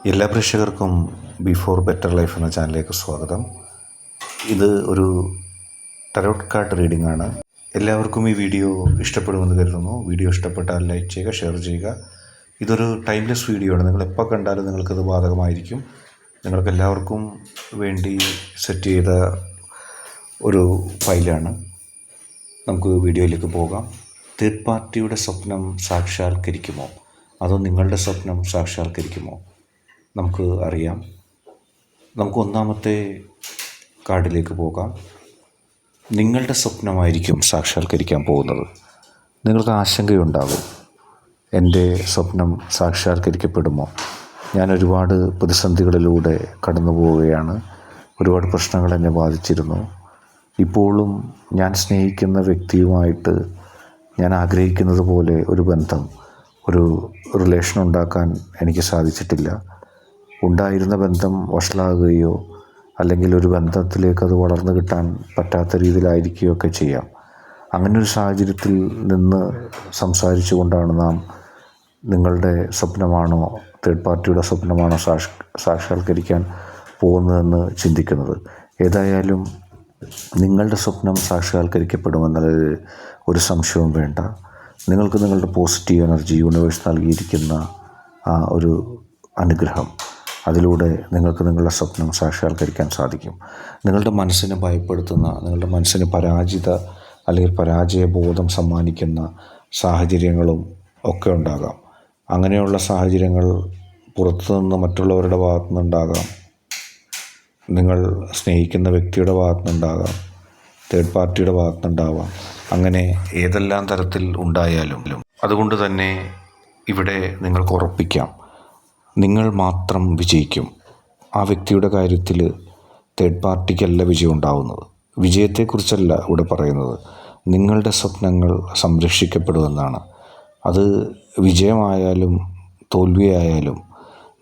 എല്ലാ പ്രേക്ഷകർക്കും before better life എന്ന ചാനലിലേക്ക് സ്വാഗതം. ഇത് ഒരു ടാരോട്ട് കാർഡ് റീഡിംഗ് ആണ്. എല്ലാവർക്കും ഈ വീഡിയോ ഇഷ്ടപ്പെടുമെന്ന് കരുതുന്നു. വീഡിയോ ഇഷ്ടപ്പെട്ടാൽ ലൈക്ക് ചെയ്യുക, ഷെയർ ചെയ്യുക. ഇതൊരു ടൈംലെസ് വീഡിയോ ആണ്. നിങ്ങൾ എപ്പോൾ കണ്ടാലും നിങ്ങൾക്കത് ബാധകമായിരിക്കും. നിങ്ങൾക്ക് എല്ലാവർക്കും വേണ്ടി സെറ്റ് ചെയ്ത ഒരു ഫയലാണ്. നമുക്ക് വീഡിയോയിലേക്ക് പോകാം. തേർഡ് പാർട്ടിയുടെ സ്വപ്നം സാക്ഷാത്കരിക്കുമോ അതോ നിങ്ങളുടെ സ്വപ്നം സാക്ഷാത്കരിക്കുമോ? നമുക്ക് അറിയാം. നമുക്ക് ഒന്നാമത്തെ കാർഡിലേക്ക് പോകാം. നിങ്ങളുടെ സ്വപ്നമായിരിക്കും സാക്ഷാത്കരിക്കാൻ പോകുന്നത്. നിങ്ങൾക്ക് ആശങ്കയുണ്ടാകും, എൻ്റെ സ്വപ്നം സാക്ഷാത്കരിക്കപ്പെടുമോ? ഞാൻ ഒരുപാട് പ്രതിസന്ധികളിലൂടെ കടന്നു പോവുകയാണ്. ഒരുപാട് പ്രശ്നങ്ങൾ എന്നെ ബാധിച്ചിരുന്നു. ഇപ്പോഴും ഞാൻ സ്നേഹിക്കുന്ന വ്യക്തിയുമായിട്ട് ഞാൻ ആഗ്രഹിക്കുന്നത് പോലെ ഒരു ബന്ധം, ഒരു റിലേഷൻ ഉണ്ടാക്കാൻ എനിക്ക് സാധിച്ചിട്ടില്ല. ഉണ്ടായിരുന്ന ബന്ധം വഷളാകുകയോ അല്ലെങ്കിൽ ഒരു ബന്ധത്തിലേക്ക് അത് വളർന്നു കിട്ടാൻ പറ്റാത്ത രീതിയിലായിരിക്കുകയോ ഒക്കെ ചെയ്യാം. അങ്ങനൊരു സാഹചര്യത്തിൽ നിന്ന് സംസാരിച്ചു കൊണ്ടാണ് നാം നിങ്ങളുടെ സ്വപ്നമാണോ തേർഡ് പാർട്ടിയുടെ സ്വപ്നമാണോ സാക്ഷാത്കരിക്കാൻ പോകുന്നതെന്ന് ചിന്തിക്കുന്നത്. ഏതായാലും നിങ്ങളുടെ സ്വപ്നം സാക്ഷാത്കരിക്കപ്പെടുമെന്നതിൽ ഒരു സംശയവും വേണ്ട. നിങ്ങൾക്ക് നിങ്ങളുടെ പോസിറ്റീവ് എനർജി യൂണിവേഴ്സ് നൽകിയിരിക്കുന്ന ആ ഒരു അനുഗ്രഹം, അതിലൂടെ നിങ്ങൾക്ക് നിങ്ങളുടെ സ്വപ്നം സാക്ഷാത്കരിക്കാൻ സാധിക്കും. നിങ്ങളുടെ മനസ്സിനെ ഭയപ്പെടുത്തുന്ന, നിങ്ങളുടെ മനസ്സിന് അല്ലെങ്കിൽ പരാജയബോധം സമ്മാനിക്കുന്ന സാഹചര്യങ്ങളും ഒക്കെ ഉണ്ടാകാം. അങ്ങനെയുള്ള സാഹചര്യങ്ങൾ പുറത്തുനിന്ന് മറ്റുള്ളവരുടെ ഭാഗത്തുനിന്നുണ്ടാകാം, നിങ്ങൾ സ്നേഹിക്കുന്ന വ്യക്തിയുടെ ഭാഗത്തുനിന്നുണ്ടാകാം, തേർഡ് പാർട്ടിയുടെ ഭാഗത്തുനിന്നുണ്ടാവാം. അങ്ങനെ ഏതെല്ലാം തരത്തിൽ ഉണ്ടായാലും അതുകൊണ്ട് തന്നെ ഇവിടെ നിങ്ങൾക്ക് ഉറപ്പിക്കാം, നിങ്ങൾ മാത്രം വിജയിക്കും. ആ വ്യക്തിയുടെ കാര്യത്തിൽ തേർഡ് പാർട്ടിക്കല്ല വിജയം ഉണ്ടാവുന്നത്. വിജയത്തെക്കുറിച്ചല്ല ഇവിടെ പറയുന്നത്. നിങ്ങളുടെ സ്വപ്നങ്ങൾ സംരക്ഷിക്കപ്പെടുമെന്നാണ്. അത് വിജയമായാലും തോൽവിയായാലും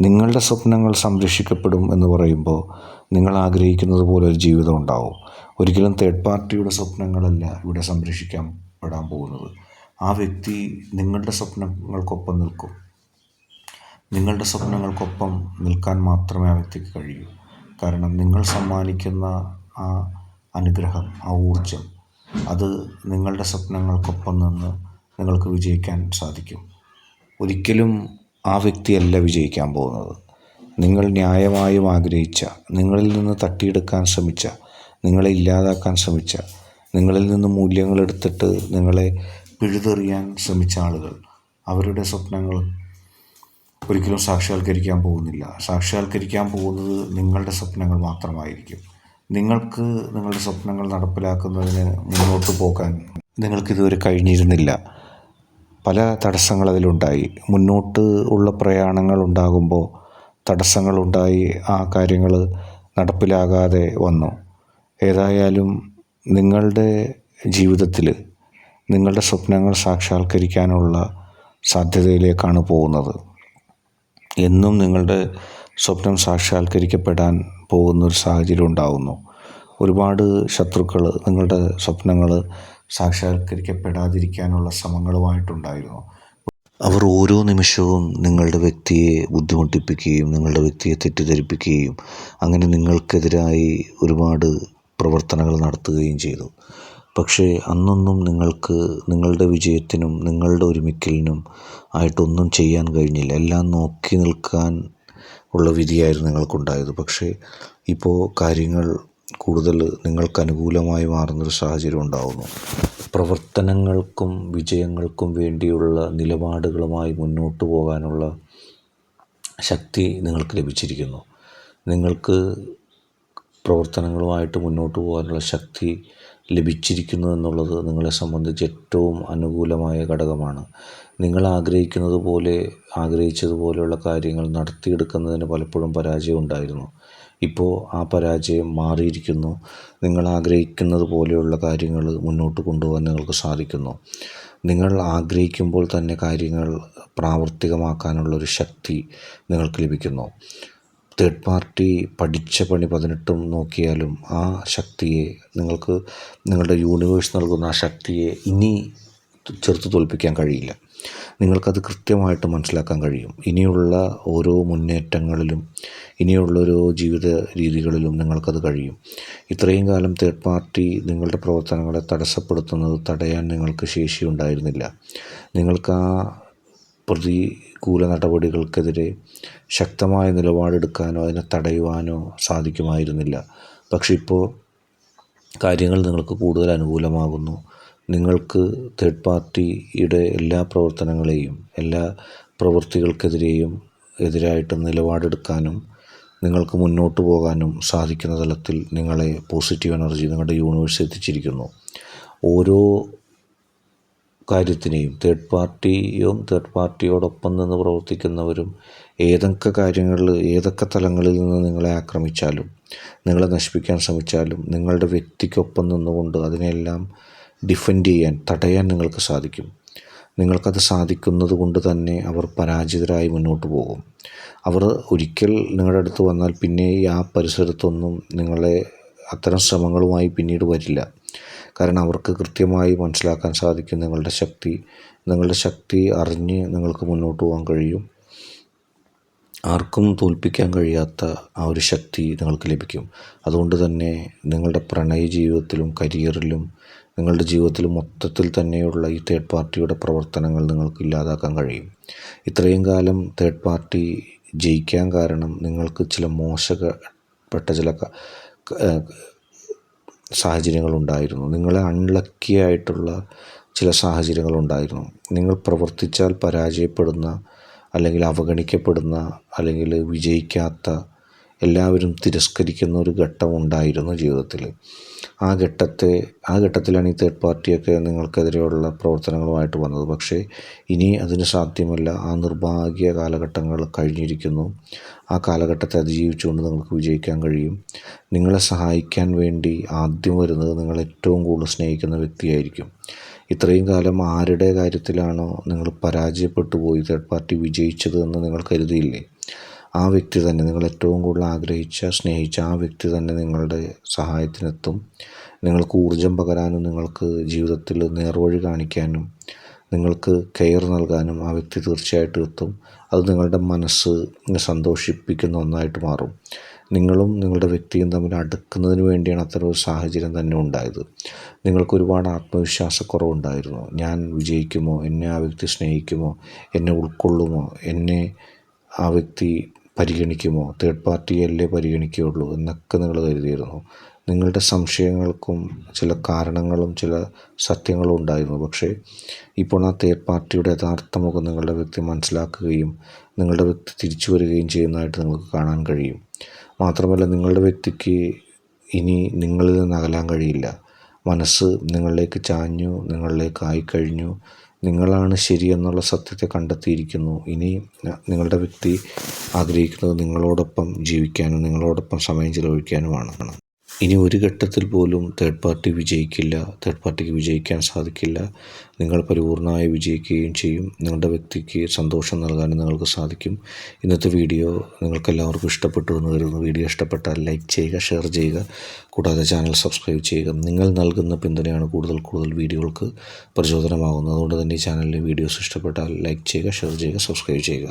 നിങ്ങളുടെ സ്വപ്നങ്ങൾ സംരക്ഷിക്കപ്പെടും എന്ന് പറയുമ്പോൾ നിങ്ങൾ ആഗ്രഹിക്കുന്നത് പോലെ ഒരു ജീവിതം ഉണ്ടാവും. ഒരിക്കലും തേർഡ് പാർട്ടിയുടെ സ്വപ്നങ്ങളല്ല ഇവിടെ സംരക്ഷിക്കപ്പെടാൻ പോകുന്നത്. ആ വ്യക്തി നിങ്ങളുടെ സ്വപ്നങ്ങൾക്കൊപ്പം നിൽക്കും. നിങ്ങളുടെ സ്വപ്നങ്ങൾക്കൊപ്പം നിൽക്കാൻ മാത്രമേ ആ വ്യക്തിക്ക് കഴിയൂ. കാരണം നിങ്ങൾ സമ്മാനിക്കുന്ന ആ അനുഗ്രഹം, ആ ഊർജം, അത് നിങ്ങളുടെ സ്വപ്നങ്ങൾക്കൊപ്പം നിന്ന് നിങ്ങൾക്ക് വിജയിക്കാൻ സാധിക്കും. ഒരിക്കലും ആ വ്യക്തിയല്ല വിജയിക്കാൻ പോകുന്നത്. നിങ്ങൾ ന്യായമായും ആഗ്രഹിച്ച, നിങ്ങളിൽ നിന്ന് തട്ടിയെടുക്കാൻ ശ്രമിച്ച, നിങ്ങളെ ഇല്ലാതാക്കാൻ ശ്രമിച്ച, നിങ്ങളിൽ നിന്ന് മൂല്യങ്ങൾ എടുത്തിട്ട് നിങ്ങളെ പിഴുതെറിയാൻ ശ്രമിച്ച ആളുകൾ, അവരുടെ സ്വപ്നങ്ങൾ ഒരിക്കലും സാക്ഷാത്കരിക്കാൻ പോകുന്നില്ല. സാക്ഷാത്കരിക്കാൻ പോകുന്നത് നിങ്ങളുടെ സ്വപ്നങ്ങൾ മാത്രമായിരിക്കും. നിങ്ങൾക്ക് നിങ്ങളുടെ സ്വപ്നങ്ങൾ നടപ്പിലാക്കുന്നതിന് മുന്നോട്ട് പോകാൻ നിങ്ങൾക്കിതുവരെ കഴിഞ്ഞിരുന്നില്ല. പല തടസ്സങ്ങൾ അതിലുണ്ടായി. മുന്നോട്ട് ഉള്ള പ്രയാണങ്ങൾ ഉണ്ടാകുമ്പോൾ തടസ്സങ്ങളുണ്ടായി, ആ കാര്യങ്ങൾ നടപ്പിലാകാതെ വന്നു. ഏതായാലും നിങ്ങളുടെ ജീവിതത്തിൽ നിങ്ങളുടെ സ്വപ്നങ്ങൾ സാക്ഷാത്കരിക്കാനുള്ള സാധ്യതയിലേക്കാണ് പോകുന്നത്. എന്നും നിങ്ങളുടെ സ്വപ്നം സാക്ഷാത്കരിക്കപ്പെടാൻ പോകുന്നൊരു സാഹചര്യം ഉണ്ടാകുന്നു. ഒരുപാട് ശത്രുക്കൾ നിങ്ങളുടെ സ്വപ്നങ്ങൾ സാക്ഷാത്കരിക്കപ്പെടാതിരിക്കാനുള്ള ശ്രമങ്ങളുമായിട്ടുണ്ടായിരുന്നു. അവർ ഓരോ നിമിഷവും നിങ്ങളുടെ വ്യക്തിയെ ബുദ്ധിമുട്ടിപ്പിക്കുകയും നിങ്ങളുടെ വ്യക്തിയെ തെറ്റിദ്ധരിപ്പിക്കുകയും അങ്ങനെ നിങ്ങൾക്കെതിരായി ഒരുപാട് പ്രവർത്തനങ്ങൾ നടത്തുകയും ചെയ്തു. പക്ഷേ അന്നൊന്നും നിങ്ങൾക്ക് നിങ്ങളുടെ വിജയത്തിനും നിങ്ങളുടെ ഒരുമിക്കലിനും ആയിട്ടൊന്നും ചെയ്യാൻ കഴിഞ്ഞില്ല. എല്ലാം നോക്കി നിൽക്കാൻ ഉള്ള വിധിയായിരുന്നു നിങ്ങൾക്കുണ്ടായത്. പക്ഷേ ഇപ്പോൾ കാര്യങ്ങൾ കൂടുതൽ നിങ്ങൾക്ക് അനുകൂലമായി മാറുന്നൊരു സാഹചര്യം ഉണ്ടാകുന്നു. പ്രവർത്തനങ്ങൾക്കും വിജയങ്ങൾക്കും വേണ്ടിയുള്ള നിലപാടുകളുമായി മുന്നോട്ട് പോകാനുള്ള ശക്തി നിങ്ങൾക്ക് ലഭിച്ചിരിക്കുന്നു. നിങ്ങൾക്ക് പ്രവർത്തനങ്ങളുമായിട്ട് മുന്നോട്ട് പോകാനുള്ള ശക്തി ലഭിച്ചിരിക്കുന്നു എന്നുള്ളത് നിങ്ങളെ സംബന്ധിച്ച് ഏറ്റവും അനുകൂലമായ ഘടകമാണ്. നിങ്ങൾ ആഗ്രഹിച്ചതുപോലെയുള്ള കാര്യങ്ങൾ നടത്തിയെടുക്കുന്നതിന് പലപ്പോഴും പരാജയം ഉണ്ടായിരുന്നു. ഇപ്പോൾ ആ പരാജയം മാറിയിരിക്കുന്നു. നിങ്ങൾ ആഗ്രഹിക്കുന്നത് പോലെയുള്ള കാര്യങ്ങൾ മുന്നോട്ട് കൊണ്ടുപോകാൻ നിങ്ങൾക്ക് സാധിക്കുന്നു. നിങ്ങൾ ആഗ്രഹിക്കുമ്പോൾ തന്നെ കാര്യങ്ങൾ പ്രാവർത്തികമാക്കാനുള്ളൊരു ശക്തി നിങ്ങൾക്ക് ലഭിക്കുന്നു. തേർഡ് പാർട്ടി പഠിച്ച പണി 18 നോക്കിയാലും ആ ശക്തിയെ നിങ്ങൾക്ക് നിങ്ങളുടെ യൂണിവേഴ്സ് നൽകുന്ന ആ ശക്തിയെ ഇനി ചെറുത്ത് തോൽപ്പിക്കാൻ കഴിയില്ല. നിങ്ങൾക്കത് കൃത്യമായിട്ട് മനസ്സിലാക്കാൻ കഴിയും. ഇനിയുള്ള ഓരോ മുന്നേറ്റങ്ങളിലും ഇനിയുള്ള ഓരോ ജീവിത രീതികളിലും നിങ്ങൾക്കത് കഴിയും. ഇത്രയും കാലം തേർഡ് പാർട്ടി നിങ്ങളുടെ പ്രവർത്തനങ്ങളെ തടസ്സപ്പെടുത്തുന്നത് തടയാൻ നിങ്ങൾക്ക് ശേഷിയുണ്ടായിരുന്നില്ല. നിങ്ങൾക്ക് ആ പ്രതികൂല നടപടികൾക്കെതിരെ ശക്തമായ നിലപാടെടുക്കാനോ അതിനെ തടയുവാനോ സാധിക്കുമായിരുന്നില്ല. പക്ഷെ ഇപ്പോൾ കാര്യങ്ങൾ നിങ്ങൾക്ക് കൂടുതൽ അനുകൂലമാകുന്നു. നിങ്ങൾക്ക് തേർഡ് പാർട്ടിയുടെ എല്ലാ പ്രവർത്തനങ്ങളെയും എല്ലാ പ്രവൃത്തികൾക്കെതിരെയും എതിരായിട്ട് നിലപാടെടുക്കാനും നിങ്ങൾക്ക് മുന്നോട്ട് പോകാനും സാധിക്കുന്ന തലത്തിൽ നിങ്ങളെ പോസിറ്റീവ് എനർജി നിങ്ങളുടെ യൂണിവേഴ്സ് എത്തിച്ചിരിക്കുന്നു. ഓരോ കാര്യത്തിനെയും തേർഡ് പാർട്ടിയോടൊപ്പം നിന്ന് പ്രവർത്തിക്കുന്നവരും ഏതൊക്കെ കാര്യങ്ങളിൽ ഏതൊക്കെ തലങ്ങളിൽ നിന്ന് നിങ്ങളെ ആക്രമിച്ചാലും നിങ്ങളെ നശിപ്പിക്കാൻ ശ്രമിച്ചാലും നിങ്ങളുടെ വ്യക്തിക്കൊപ്പം നിന്നുകൊണ്ട് അതിനെല്ലാം ഡിഫെൻഡ് ചെയ്യാൻ തടയാൻ നിങ്ങൾക്ക് സാധിക്കും. നിങ്ങൾക്കത് സാധിക്കുന്നത് കൊണ്ട് തന്നെ അവർ പരാജിതരായി മുന്നോട്ട് പോകും. അവർ ഒരിക്കൽ നിങ്ങളുടെ അടുത്ത് വന്നാൽ പിന്നെ ആ പരിസരത്തൊന്നും നിങ്ങളെ അത്തരം ശ്രമങ്ങളുമായി പിന്നീട് വരില്ല. കാരണം അവർക്ക് കൃത്യമായി മനസ്സിലാക്കാൻ സാധിക്കും നിങ്ങളുടെ ശക്തി അറിഞ്ഞ് നിങ്ങൾക്ക് മുന്നോട്ട് പോകാൻ കഴിയും. ആർക്കും തോൽപ്പിക്കാൻ കഴിയാത്ത ആ ഒരു ശക്തി നിങ്ങൾക്ക് ലഭിക്കും. അതുകൊണ്ട് തന്നെ നിങ്ങളുടെ പ്രണയ ജീവിതത്തിലും കരിയറിലും നിങ്ങളുടെ ജീവിതത്തിലും മൊത്തത്തിൽ തന്നെയുള്ള ഈ തേർഡ് പാർട്ടിയുടെ പ്രവർത്തനങ്ങൾ നിങ്ങൾക്ക് ഇല്ലാതാക്കാൻ കഴിയും. ഇത്രയും കാലം തേർഡ് പാർട്ടി ജയിക്കാൻ കാരണം നിങ്ങൾക്ക് ചില മോശപ്പെട്ട ചില സാഹചര്യങ്ങളുണ്ടായിരുന്നു. നിങ്ങളെ അൺലക്കി ആയിട്ടുള്ള ചില സാഹചര്യങ്ങളുണ്ടായിരുന്നു. നിങ്ങൾ പ്രവർത്തിച്ചാൽ പരാജയപ്പെടുന്ന അല്ലെങ്കിൽ അവഗണിക്കപ്പെടുന്ന അല്ലെങ്കിൽ വിജയിക്കാത്ത എല്ലാവരും തിരസ്കരിക്കുന്ന ഒരു ഘട്ടം ഉണ്ടായിരുന്നു ജീവിതത്തിൽ. ആ ഘട്ടത്തിലാണ് ഈ തേർഡ് പാർട്ടിയൊക്കെ നിങ്ങൾക്കെതിരെയുള്ള പ്രവർത്തനങ്ങളുമായിട്ട് വന്നത്. പക്ഷേ ഇനി അതിന് സാധ്യമല്ല. ആ നിർഭാഗ്യ കാലഘട്ടങ്ങൾ കഴിഞ്ഞിരിക്കുന്നു. ആ കാലഘട്ടത്തെ അതിജീവിച്ചുകൊണ്ട് നിങ്ങൾക്ക് വിജയിക്കാൻ കഴിയും. നിങ്ങളെ സഹായിക്കാൻ വേണ്ടി ആദ്യം വരുന്നത് നിങ്ങൾ ഏറ്റവും കൂടുതൽ സ്നേഹിക്കുന്ന വ്യക്തിയായിരിക്കും. ഇത്രയും കാലം ആരുടെ കാര്യത്തിലാണോ നിങ്ങൾ പരാജയപ്പെട്ടു പോയി തേർഡ് പാർട്ടി വിജയിച്ചത് എന്ന് നിങ്ങൾ കരുതിയില്ലേ, ആ വ്യക്തി തന്നെ നിങ്ങൾ ഏറ്റവും കൂടുതൽ സ്നേഹിച്ച ആ വ്യക്തി തന്നെ നിങ്ങളുടെ സഹായത്തിനെത്തും. നിങ്ങൾക്ക് ഊർജം പകരാനും നിങ്ങൾക്ക് ജീവിതത്തിൽ നേർവഴി കാണിക്കാനും നിങ്ങൾക്ക് കെയർ നൽകാനും ആ വ്യക്തി തീർച്ചയായിട്ടും എത്തും. അത് നിങ്ങളുടെ മനസ്സിനെ സന്തോഷിപ്പിക്കുന്ന ഒന്നായിട്ട് മാറും. നിങ്ങളും നിങ്ങളുടെ വ്യക്തിയും തമ്മിൽ അടുക്കുന്നതിന് വേണ്ടിയാണ് അത്തരം ഒരു സാഹചര്യം തന്നെ ഉണ്ടായത്. നിങ്ങൾക്ക് ഒരുപാട് ആത്മവിശ്വാസക്കുറവുണ്ടായിരുന്നു. ഞാൻ വിജയിക്കുമോ, എന്നെ ആ വ്യക്തി സ്നേഹിക്കുമോ, എന്നെ ഉൾക്കൊള്ളുമോ, എന്നെ ആ വ്യക്തി പരിഗണിക്കുമോ, തേർഡ് പാർട്ടിയല്ലേ പരിഗണിക്കുകയുള്ളൂ എന്നൊക്കെ നിങ്ങൾ കരുതിയിരുന്നു. നിങ്ങളുടെ സംശയങ്ങൾക്കും ചില കാരണങ്ങളും ചില സത്യങ്ങളും ഉണ്ടായിരുന്നു. പക്ഷേ ഇപ്പോൾ ആ തേർഡ് പാർട്ടിയുടെ യഥാർത്ഥ മുഖം നിങ്ങളുടെ വ്യക്തി മനസ്സിലാക്കുകയും നിങ്ങളുടെ വ്യക്തി തിരിച്ചു വരികയും ചെയ്യുന്നതായിട്ട് നിങ്ങൾക്ക് കാണാൻ കഴിയും. മാത്രമല്ല നിങ്ങളുടെ വ്യക്തിക്ക് ഇനി നിങ്ങളിൽ നിന്ന് അകലാൻ കഴിയില്ല. മനസ്സ് നിങ്ങളിലേക്ക് ചാഞ്ഞു, നിങ്ങളിലേക്ക് ആയിക്കഴിഞ്ഞു. നിങ്ങളാണ് ശരിയെന്നുള്ള സത്യത്തെ കണ്ടെത്തിയിരിക്കുന്നു. ഇനി നിങ്ങളുടെ വ്യക്തി ആഗ്രഹിക്കുന്നത് നിങ്ങളോടൊപ്പം ജീവിക്കാനും നിങ്ങളോടൊപ്പം സമയം ചിലവഴിക്കാനുമാണ്. ഇനി ഒരു ഘട്ടത്തിൽ പോലും തേർഡ് പാർട്ടി വിജയിക്കില്ല, തേർഡ് പാർട്ടിക്ക് വിജയിക്കാൻ സാധിക്കില്ല. നിങ്ങൾ പരിപൂർണമായി വിജയിക്കുകയും ചെയ്യും. നിങ്ങളുടെ വ്യക്തിക്ക് സന്തോഷം നൽകാനും നിങ്ങൾക്ക് സാധിക്കും. ഇന്നത്തെ വീഡിയോ നിങ്ങൾക്കെല്ലാവർക്കും ഇഷ്ടപ്പെട്ടു എന്ന് കരുതുന്നു. വീഡിയോ ഇഷ്ടപ്പെട്ടാൽ ലൈക്ക് ചെയ്യുക, ഷെയർ ചെയ്യുക, കൂടാതെ ചാനൽ സബ്സ്ക്രൈബ് ചെയ്യുക. നിങ്ങൾ നൽകുന്ന പിന്തുണയാണ് കൂടുതൽ വീഡിയോകൾക്ക് പ്രചോദനമാകുന്നത്. അതുകൊണ്ട് തന്നെ ഈ ചാനലിലെ വീഡിയോസ് ഇഷ്ടപ്പെട്ടാൽ ലൈക്ക് ചെയ്യുക, ഷെയർ ചെയ്യുക, സബ്സ്ക്രൈബ് ചെയ്യുക.